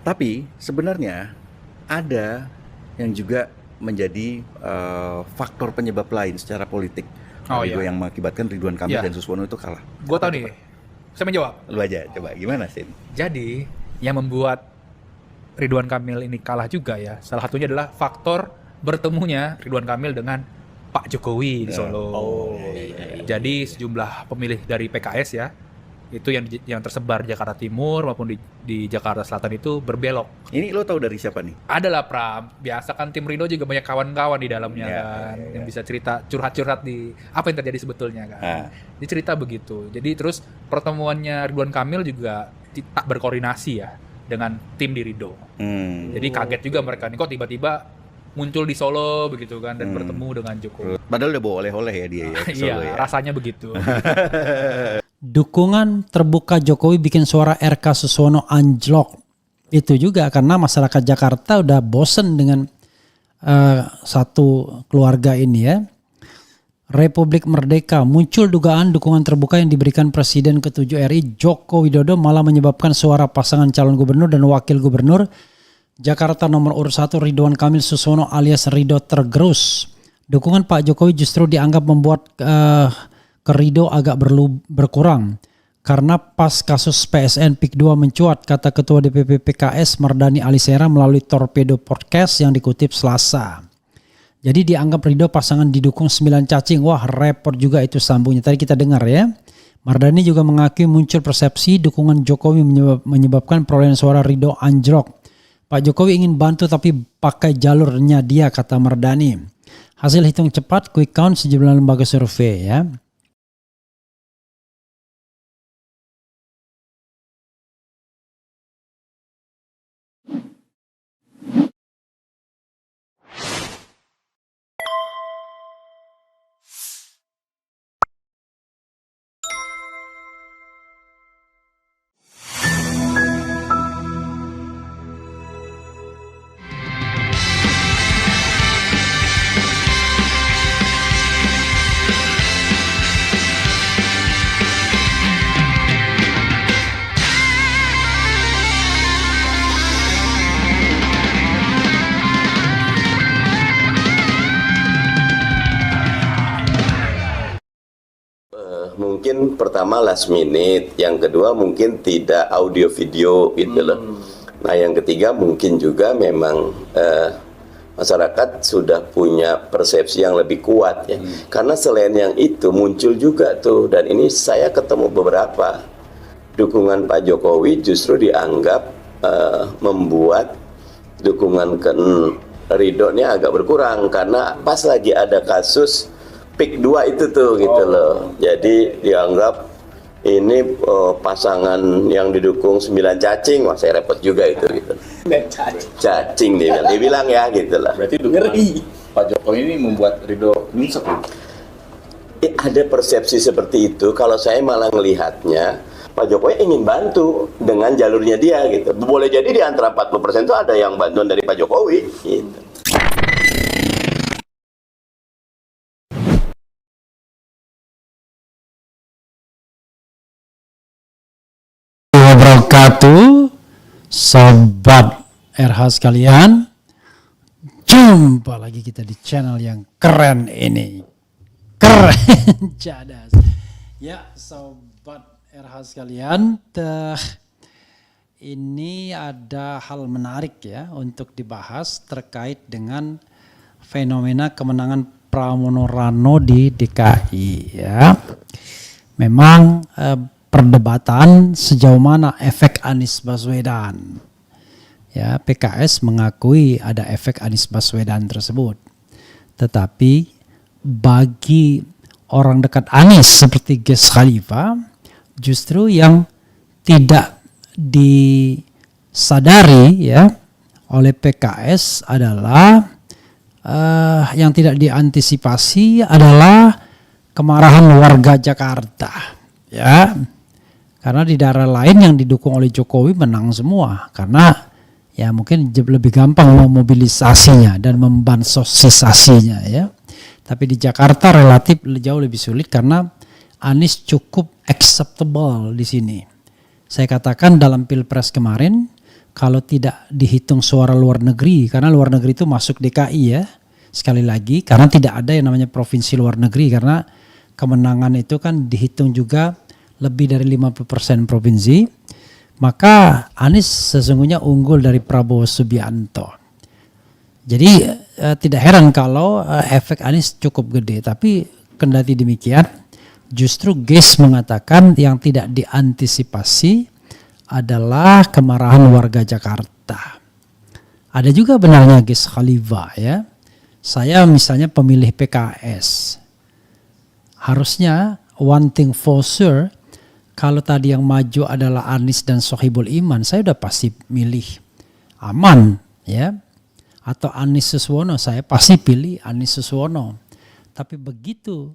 Tapi sebenarnya ada yang juga menjadi faktor penyebab lain secara politik yang mengakibatkan Ridwan Kamil dan Suswono itu kalah. Gue tahu nih, saya menjawab. Lu aja, coba gimana sih? Jadi yang membuat Ridwan Kamil ini kalah juga ya, salah satunya adalah faktor bertemunya Ridwan Kamil dengan Pak Jokowi di Solo. Jadi sejumlah pemilih dari PKS ya, itu yang tersebar di Jakarta Timur maupun di Jakarta Selatan itu berbelok. Ini lo tahu dari siapa nih? Adalah Pram, biasa kan tim Ridho juga banyak kawan-kawan di dalamnya yang bisa cerita curhat-curhat di apa yang terjadi sebetulnya kan. Dia cerita begitu. Jadi terus pertemuannya Ridwan Kamil juga tak berkoordinasi ya dengan tim di Ridho. Jadi kaget juga mereka nih kok tiba-tiba muncul di Solo begitu kan dan bertemu dengan Jokowi. Padahal udah bawa oleh-oleh ya dia ya. Iya, rasanya begitu. Dukungan terbuka Jokowi bikin suara RK Suswono anjlok. Itu juga karena masyarakat Jakarta udah bosen dengan satu keluarga ini ya. Republik Merdeka, muncul dugaan dukungan terbuka yang diberikan Presiden ke-7 RI Joko Widodo malah menyebabkan suara pasangan calon gubernur dan wakil gubernur Jakarta nomor urut 1 Ridwan Kamil Suswono alias Ridho tergerus. Dukungan Pak Jokowi justru dianggap membuat ke Ridho agak berkurang. Karena pas kasus PSN PIK 2 mencuat, kata Ketua DPP PKS Mardhani Alisera melalui Torpedo Podcast yang dikutip Selasa. Jadi dianggap Ridho pasangan didukung 9 cacing. Wah repot juga itu sambungnya. Tadi kita dengar ya. Mardhani juga mengakui muncul persepsi dukungan Jokowi menyebabkan perolehan suara Ridho anjlok. Pak Jokowi ingin bantu tapi pakai jalurnya dia, kata Mardhani. Hasil hitung cepat quick count sejumlah lembaga survei ya. Mungkin pertama last minute, yang kedua mungkin tidak audio video gitu loh. Nah yang ketiga mungkin juga memang masyarakat sudah punya persepsi yang lebih kuat ya. Karena selain yang itu muncul juga tuh, dan ini saya ketemu beberapa dukungan Pak Jokowi justru dianggap membuat dukungan ke Ridho-nya agak berkurang karena pas lagi ada kasus PIK 2 itu tuh gitu loh. Jadi dianggap ini pasangan yang didukung 9 cacing. Wah saya repot juga itu gitu. Cacing dia bilang ya gitu lah. Berarti dukungan Pak Jokowi ini membuat Ridho nyungsep. Ada persepsi seperti itu. Kalau saya malah melihatnya Pak Jokowi ingin bantu dengan jalurnya dia gitu. Boleh jadi di antara 40% itu ada yang bantuan dari Pak Jokowi gitu. Wabarakatuh, sobat RH sekalian, jumpa lagi kita di channel yang keren ini, keren cadas. Ya sobat RH sekalian, ini ada hal menarik ya untuk dibahas terkait dengan fenomena kemenangan Pramono Rano di DKI ya. Memang perdebatan sejauh mana efek Anies Baswedan. Ya, PKS mengakui ada efek Anies Baswedan tersebut. Tetapi bagi orang dekat Anies seperti Ges Khalifa, justru yang tidak disadari ya oleh PKS adalah yang tidak diantisipasi adalah kemarahan warga Jakarta. Ya. Karena di daerah lain yang didukung oleh Jokowi menang semua. Karena ya mungkin lebih gampang memobilisasinya dan membansosisasinya ya. Tapi di Jakarta relatif jauh lebih sulit karena Anies cukup acceptable di sini. Saya katakan dalam Pilpres kemarin kalau tidak dihitung suara luar negeri, karena luar negeri itu masuk DKI ya, sekali lagi, karena tidak ada yang namanya provinsi luar negeri, karena kemenangan itu kan dihitung juga lebih dari 50% provinsi, maka Anies sesungguhnya unggul dari Prabowo Subianto. Jadi tidak heran kalau efek Anies cukup gede, tapi kendati demikian justru GES mengatakan yang tidak diantisipasi adalah kemarahan warga Jakarta. Ada juga benarnya GES Khalifa ya. Saya misalnya pemilih PKS. Harusnya one thing for sure, kalau tadi yang maju adalah Anies dan Sohibul Iman, saya udah pasti milih Aman ya. Atau Anies Suswono, saya pasti pilih Anies Suswono. Tapi begitu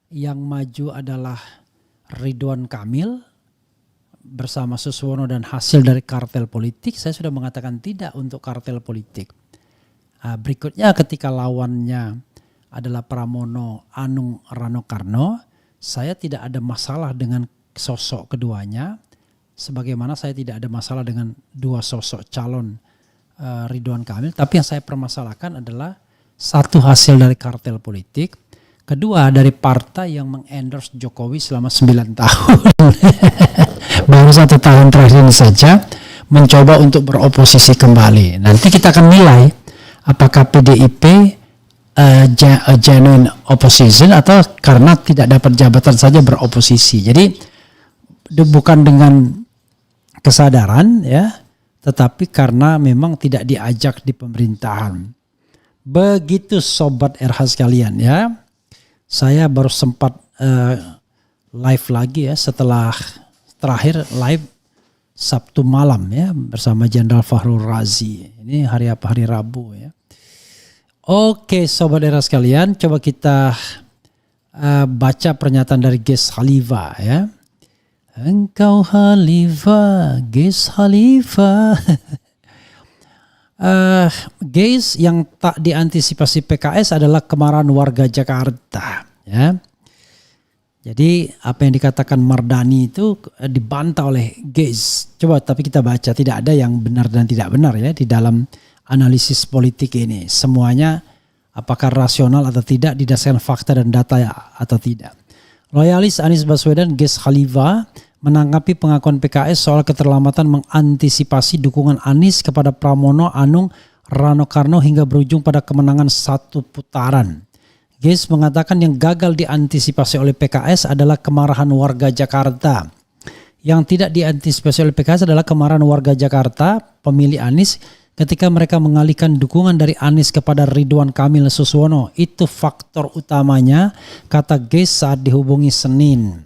yang maju adalah Ridwan Kamil bersama Suswono dan hasil dari kartel politik, saya sudah mengatakan tidak untuk kartel politik. Berikutnya ketika lawannya adalah Pramono Anung Rano Karno, saya tidak ada masalah dengan sosok keduanya, sebagaimana saya tidak ada masalah dengan dua sosok calon Ridwan Kamil. Tapi yang saya permasalahkan adalah satu, hasil dari kartel politik, kedua dari partai yang mengendorse Jokowi selama 9 tahun. Baru 1 tahun terakhir ini saja mencoba untuk beroposisi kembali. Nanti kita akan nilai apakah PDIP genuine opposition atau karena tidak dapat jabatan saja beroposisi. Jadi bukan dengan kesadaran ya, tetapi karena memang tidak diajak di pemerintahan. Begitu sobat RH sekalian ya. Saya baru sempat live lagi ya setelah terakhir live Sabtu malam ya bersama Jenderal Fahrul Razi. Ini hari apa? Hari Rabu ya. Oke sobat RH sekalian, coba kita baca pernyataan dari GES Khalifa ya. Engkau Khalifah, GES Khalifa. GES yang tak diantisipasi PKS adalah kemarahan warga Jakarta. Ya. Jadi apa yang dikatakan Mardani itu dibantah oleh GES. Coba tapi kita baca, tidak ada yang benar dan tidak benar ya di dalam analisis politik ini. Semuanya apakah rasional atau tidak, didasarkan fakta dan data atau tidak. Loyalis Anies Baswedan GES Khalifa menanggapi pengakuan PKS soal keterlambatan mengantisipasi dukungan Anies kepada Pramono Anung Rano Karno hingga berujung pada kemenangan 1 putaran. GES mengatakan yang gagal diantisipasi oleh PKS adalah kemarahan warga Jakarta. Yang tidak diantisipasi oleh PKS adalah kemarahan warga Jakarta pemilih Anies ketika mereka mengalihkan dukungan dari Anies kepada Ridwan Kamil Suswono. Itu faktor utamanya, kata GES saat dihubungi Senin.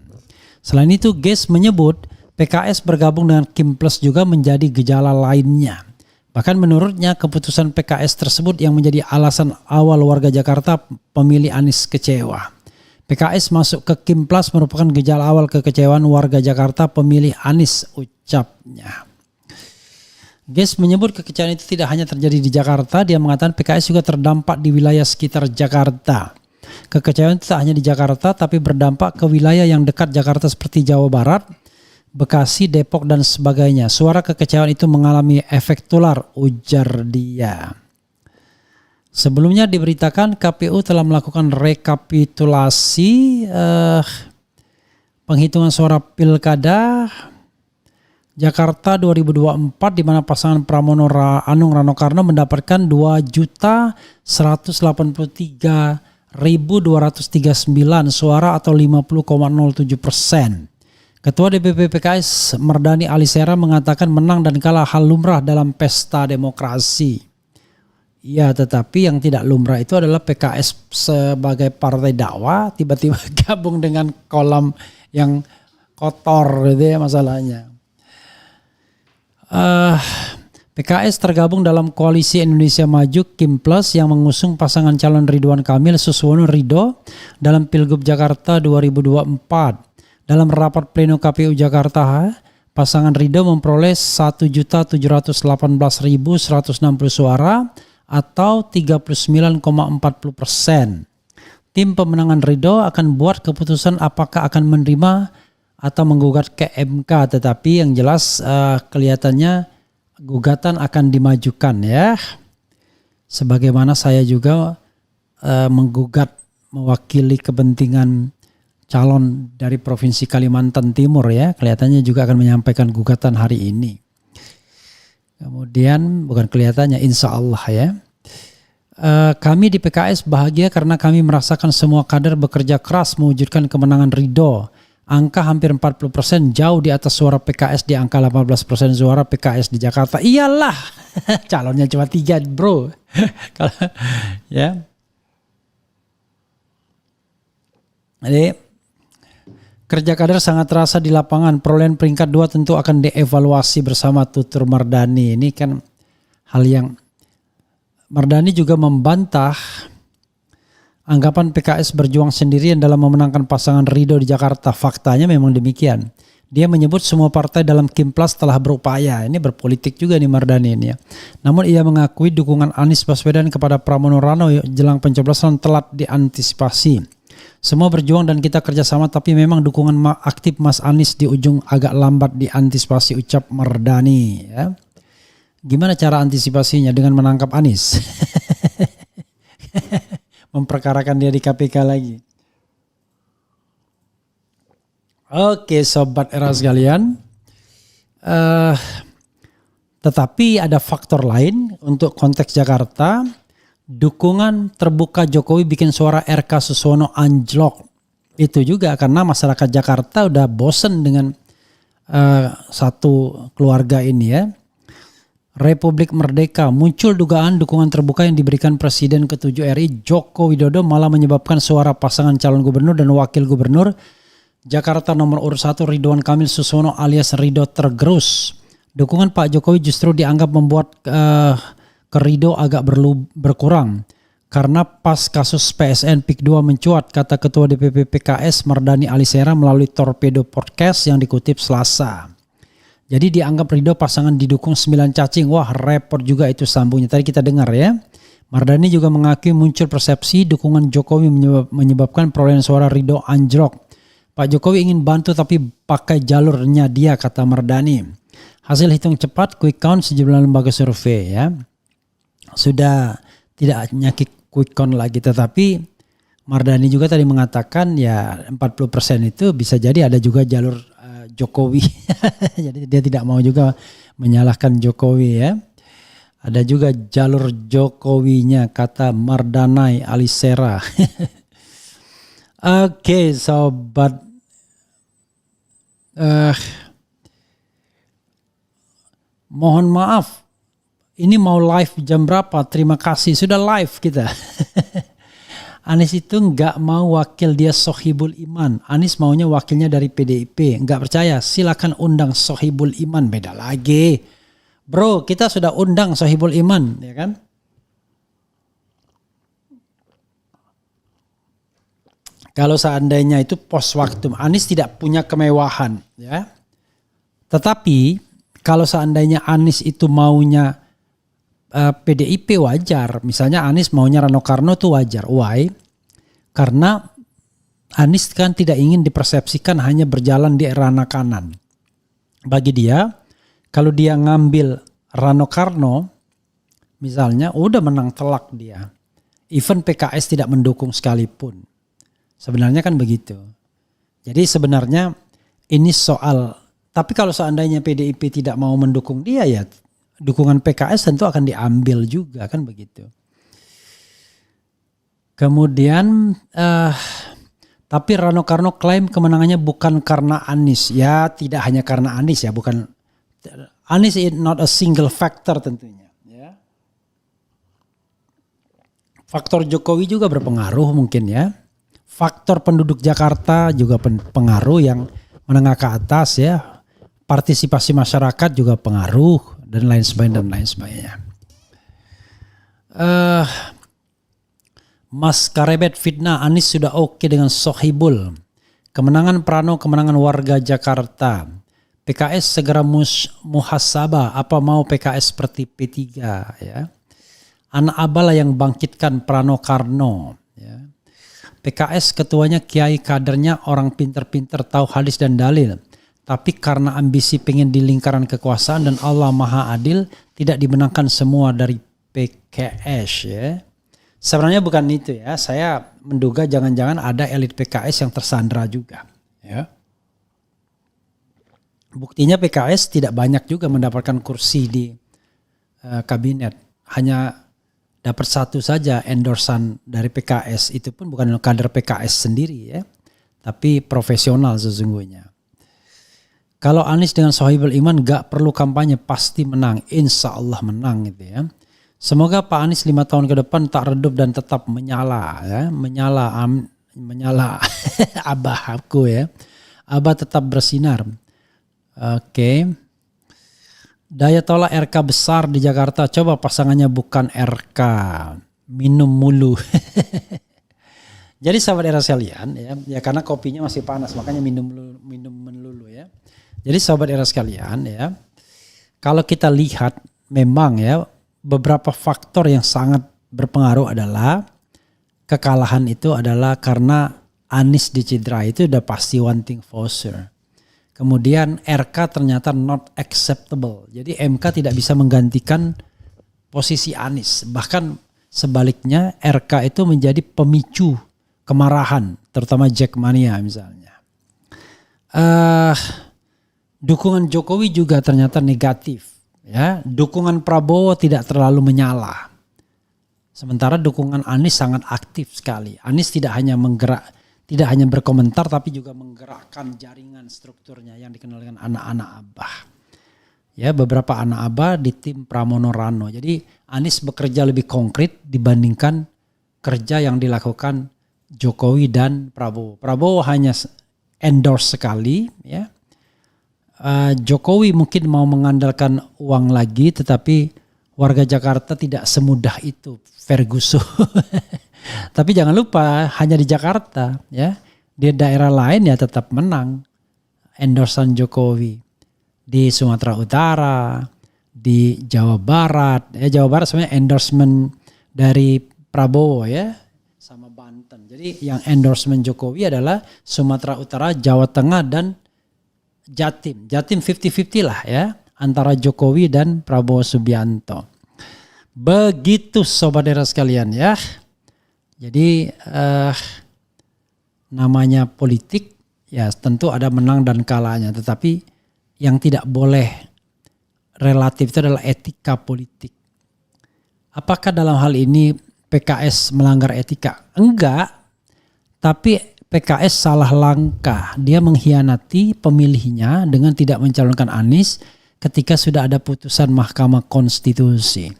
Selain itu GES menyebut PKS bergabung dengan Kim Plus juga menjadi gejala lainnya. Bahkan menurutnya keputusan PKS tersebut yang menjadi alasan awal warga Jakarta pemilih Anies kecewa. PKS masuk ke Kim Plus merupakan gejala awal kekecewaan warga Jakarta pemilih Anies, ucapnya. GES menyebut kekecewaan itu tidak hanya terjadi di Jakarta, dia mengatakan PKS juga terdampak di wilayah sekitar Jakarta. Kekecewaan itu tak hanya di Jakarta tapi berdampak ke wilayah yang dekat Jakarta seperti Jawa Barat, Bekasi, Depok dan sebagainya. Suara kekecewaan itu mengalami efek tular, ujar dia. Sebelumnya diberitakan KPU telah melakukan rekapitulasi penghitungan suara Pilkada Jakarta 2024 di mana pasangan Pramono Anung Rano Karno mendapatkan 2.183.239 suara atau 50,07%. Ketua DPP PKS Mardani Alisera mengatakan menang dan kalah hal lumrah dalam pesta demokrasi. Ya, tetapi yang tidak lumrah itu adalah PKS sebagai partai dakwah tiba-tiba gabung dengan kolam yang kotor gitu ya masalahnya. PKS tergabung dalam koalisi Indonesia Maju Kim Plus yang mengusung pasangan calon Ridwan Kamil Suswono Ridho dalam Pilgub Jakarta 2024. Dalam rapat pleno KPU Jakarta, pasangan Ridho memperoleh 1.718.160 suara atau 39,40%. Tim pemenangan Ridho akan buat keputusan apakah akan menerima atau menggugat ke MK, tetapi yang jelas kelihatannya gugatan akan dimajukan ya. Sebagaimana saya juga menggugat mewakili kepentingan calon dari Provinsi Kalimantan Timur ya. Kelihatannya juga akan menyampaikan gugatan hari ini. Kemudian bukan kelihatannya, insya Allah ya. Kami di PKS bahagia karena kami merasakan semua kader bekerja keras mewujudkan kemenangan Ridho. Angka hampir 40%, jauh di atas suara PKS di angka 18% suara PKS di Jakarta. Iyalah, calonnya cuma 3 bro. Ya. Jadi kerja kader sangat terasa di lapangan. Perolehan peringkat 2 tentu akan dievaluasi bersama Tutur Mardani. Ini kan hal yang Mardani juga membantah anggapan PKS berjuang sendirian dalam memenangkan pasangan Ridho di Jakarta. Faktanya memang demikian. Dia menyebut semua partai dalam Kimplas telah berupaya. Ini berpolitik juga nih Mardani ini ya. Namun ia mengakui dukungan Anies Baswedan kepada Pramono Rano jelang pencoblosan telat diantisipasi. Semua berjuang dan kita kerjasama, tapi memang dukungan aktif Mas Anies di ujung agak lambat diantisipasi, ucap Mardani ya. Gimana cara antisipasinya? Dengan menangkap Anies. Memperkarakan dia di KPK lagi. Oke sobat era sekalian. Tetapi ada faktor lain untuk konteks Jakarta. Dukungan terbuka Jokowi bikin suara RK Susono anjlok. Itu juga karena masyarakat Jakarta udah bosen dengan satu keluarga ini ya. Republik Merdeka, muncul dugaan dukungan terbuka yang diberikan Presiden ke-7 RI Joko Widodo malah menyebabkan suara pasangan calon gubernur dan wakil gubernur Jakarta nomor urut 1 Ridwan Kamil Susono alias Ridho tergerus. Dukungan Pak Jokowi justru dianggap membuat ke Ridho agak berkurang. Karena pas kasus PSN PIK 2 mencuat, kata Ketua DPP PKS Mardani Alisera melalui Torpedo Podcast yang dikutip Selasa. Jadi dianggap Ridho pasangan didukung 9 cacing. Wah repot juga itu sambungnya. Tadi kita dengar ya. Mardani juga mengakui muncul persepsi dukungan Jokowi menyebabkan perolehan suara Ridho anjlok. Pak Jokowi ingin bantu tapi pakai jalurnya dia, kata Mardani. Hasil hitung cepat quick count sejumlah lembaga survei ya. Sudah tidak hanya quick count lagi, tetapi Mardani juga tadi mengatakan ya 40% itu bisa jadi ada juga jalur Jokowi. Jadi dia tidak mau juga menyalahkan Jokowi ya. Ada juga jalur Jokowinya, kata Mardani Alisera. Oke sobat. Mohon maaf. Ini mau live jam berapa? Terima kasih sudah live kita. Anies itu nggak mau wakil dia Sohibul Iman. Anies maunya wakilnya dari PDIP. Nggak percaya? Silakan undang Sohibul Iman. Beda lagi, bro. Kita sudah undang Sohibul Iman, ya kan? Kalau seandainya itu pos waktu, Anies tidak punya kemewahan, ya. Tetapi kalau seandainya Anies itu maunya PDIP wajar. Misalnya Anies maunya Rano Karno itu wajar. Why? Karena Anies kan tidak ingin dipersepsikan hanya berjalan di ranah kanan. Bagi dia, kalau dia ngambil Rano Karno, misalnya udah menang telak dia. Even PKS tidak mendukung sekalipun. Sebenarnya kan begitu. Jadi sebenarnya ini soal, tapi kalau seandainya PDIP tidak mau mendukung dia ya, dukungan PKS tentu akan diambil juga kan begitu. Kemudian tapi Rano Karno klaim kemenangannya bukan karena Anies. Ya tidak hanya karena Anies ya, bukan. Anies is not a single factor tentunya. Ya. Faktor Jokowi juga berpengaruh mungkin ya. Faktor penduduk Jakarta juga pengaruh yang menengah ke atas ya. Partisipasi masyarakat juga pengaruh. Dan lain sebagainya. Mas Karebet fitnah Anies sudah oke dengan Sohibul. Kemenangan Prano, kemenangan warga Jakarta. PKS segera muhasabah, apa mau PKS seperti P3 ya. Anak Abala yang bangkitkan Prano Karno ya. PKS ketuanya kiai kadernya orang pinter-pinter tahu hadis dan dalil. tapi karena ambisi pengen di lingkaran kekuasaan dan Allah Maha Adil tidak dimenangkan semua dari PKS ya. Sebenarnya bukan itu ya. Saya menduga jangan-jangan ada elit PKS yang tersandra juga ya. Buktinya PKS tidak banyak juga mendapatkan kursi di kabinet. Hanya dapat satu saja endorsan dari PKS, itu pun bukan kader PKS sendiri ya, tapi profesional sesungguhnya. Kalau Anies dengan Sohibul Iman gak perlu kampanye, pasti menang, insya Allah menang gitu ya. Semoga Pak Anies 5 tahun ke depan tak redup dan tetap menyala ya, menyala Abah aku ya, Abah tetap bersinar. Oke. Daya tolak RK besar di Jakarta. Coba pasangannya bukan RK. Minum mulu. Jadi sahabat era sekalian ya karena kopinya masih panas makanya minum melulu ya. Jadi sahabat era sekalian ya. Kalau kita lihat memang ya beberapa faktor yang sangat berpengaruh adalah kekalahan itu adalah karena Anies dicidrai, itu udah pasti one thing for sure. Kemudian RK ternyata not acceptable. Jadi MK tidak bisa menggantikan posisi Anies. Bahkan sebaliknya RK itu menjadi pemicu kemarahan. Terutama Jackmania misalnya. Dukungan Jokowi juga ternyata negatif. Ya, dukungan Prabowo tidak terlalu menyala. Sementara dukungan Anies sangat aktif sekali. Anies tidak hanya berkomentar tapi juga menggerakkan jaringan strukturnya yang dikenal dengan anak-anak Abah. Ya, beberapa anak Abah di tim Pramono Rano. Jadi Anies bekerja lebih konkret dibandingkan kerja yang dilakukan Jokowi dan Prabowo. Prabowo hanya endorse sekali ya. Jokowi mungkin mau mengandalkan uang lagi, tetapi warga Jakarta tidak semudah itu. Ferguson. Tapi jangan lupa hanya di Jakarta ya, di daerah lain ya tetap menang endorsan Jokowi. Di Sumatera Utara, di Jawa Barat, ya Jawa Barat sebenarnya endorsement dari Prabowo ya, sama Banten. Jadi yang endorsement Jokowi adalah Sumatera Utara, Jawa Tengah dan Jatim. Jatim 50-50 lah ya antara Jokowi dan Prabowo Subianto. Begitu sobat era sekalian ya. Jadi namanya politik ya tentu ada menang dan kalahnya, tetapi yang tidak boleh relatif itu adalah etika politik. Apakah dalam hal ini PKS melanggar etika? Enggak, tapi PKS salah langkah. Dia mengkhianati pemilihnya dengan tidak mencalonkan Anies ketika sudah ada putusan Mahkamah Konstitusi.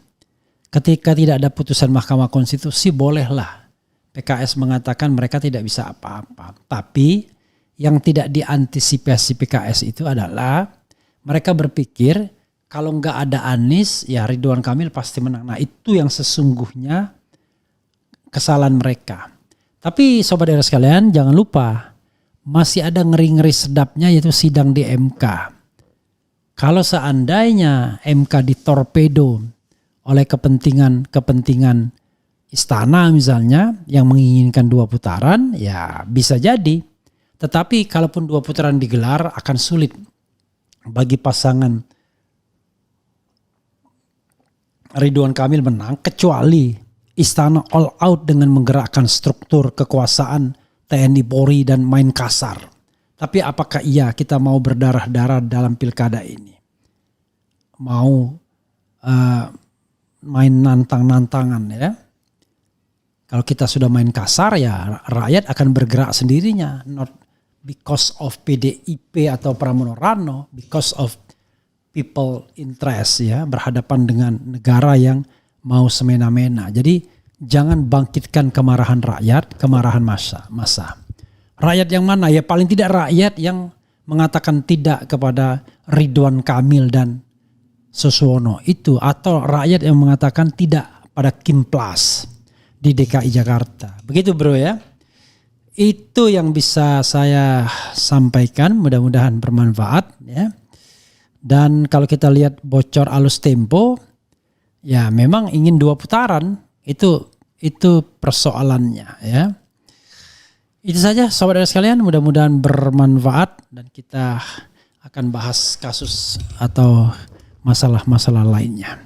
Ketika tidak ada putusan Mahkamah Konstitusi bolehlah PKS mengatakan mereka tidak bisa apa-apa. Tapi yang tidak diantisipasi PKS itu adalah mereka berpikir kalau nggak ada Anies ya Ridwan Kamil pasti menang. Nah itu yang sesungguhnya kesalahan mereka. Tapi sobat era sekalian jangan lupa masih ada ngeri-ngeri sedapnya yaitu sidang di MK. Kalau seandainya MK ditorpedo oleh kepentingan istana misalnya yang menginginkan 2 putaran ya bisa jadi. Tetapi kalaupun 2 putaran digelar akan sulit bagi pasangan Ridwan Kamil menang kecuali istana all out dengan menggerakkan struktur kekuasaan TNI Polri dan main kasar. Tapi apakah iya kita mau berdarah-darah dalam pilkada ini? Mau main nantang-nantangan ya? Kalau kita sudah main kasar ya rakyat akan bergerak sendirinya. Not because of PDIP atau Pramono Rano, because of people interest ya. Berhadapan dengan negara yang mau semena-mena. Jadi jangan bangkitkan kemarahan rakyat, kemarahan massa. Rakyat yang mana? Ya paling tidak rakyat yang mengatakan tidak kepada Ridwan Kamil dan Suswono itu. Atau rakyat yang mengatakan tidak pada Kim Plus di DKI Jakarta. Begitu bro ya. Itu yang bisa saya sampaikan, mudah-mudahan bermanfaat ya. Dan kalau kita lihat bocor alus tempo, ya memang ingin 2 putaran, itu persoalannya ya. Itu saja sobat sekalian, mudah-mudahan bermanfaat dan kita akan bahas kasus atau masalah-masalah lainnya.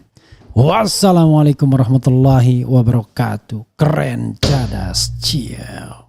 Wassalamualaikum warahmatullahi wabarakatuh. Keren, cadas, ciao.